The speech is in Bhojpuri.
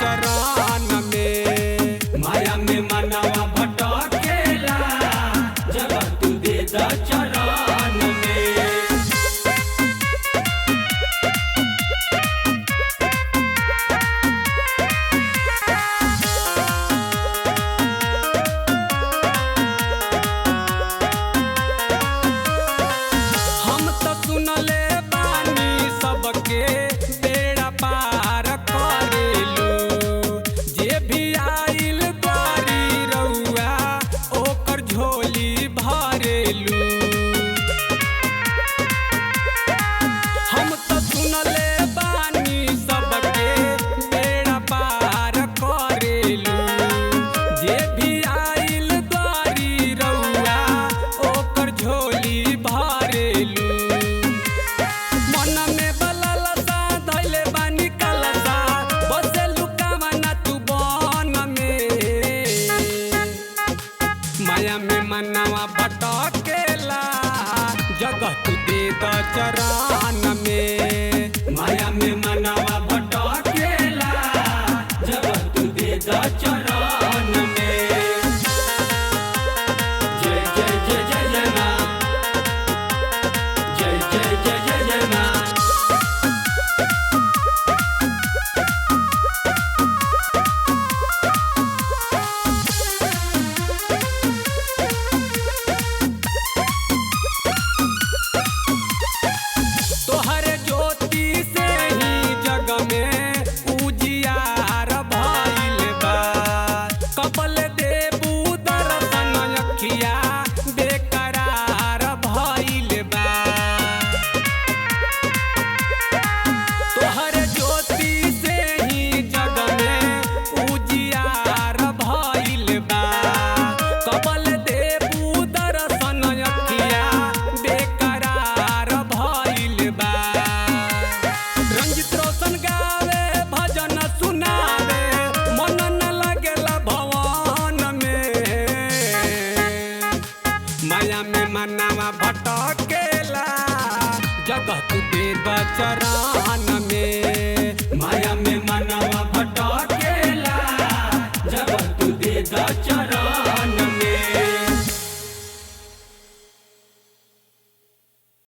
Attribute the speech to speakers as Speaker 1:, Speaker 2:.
Speaker 1: चरण में।
Speaker 2: माया में मनवा भटकेला जगह तू दे द चरण में।
Speaker 1: हम तो सुनले बानी सबके बेड़ा पार करेलू, जे भी आइल द्वारी रउआ ओकर झोली भरेलू। हम तो सुनले बानी सबके बेड़ा पार करेलू, जे भी आइल द्वारी रउआ ओकर झोली भरेलू। मन में बललसा धइले बानी कलसा, बसेलू कामना तू बन में। माया में मनवा भटकेला जगह तू दे द चरण में।
Speaker 2: माया में मनवा भटकेला जगह तू दे द चरण में। जय जय जय जय जय माँ, जय जय जय जय जय माँ।
Speaker 1: तोहरे ज्योति से ही जग में उजियार भइल बा, कबल देबू दर्शन अखिया बेकरार भइल बा। तोहरे ज्योति से ही जग में उजियार भइल बा, कबल देबू दर्शन अखिया बेकरार भइल बा। रंजित रोशन गावे भजन सुनावे, मन न लगेला भवन में। माया में मनवा भटकेला जगह तू दे द चरण में।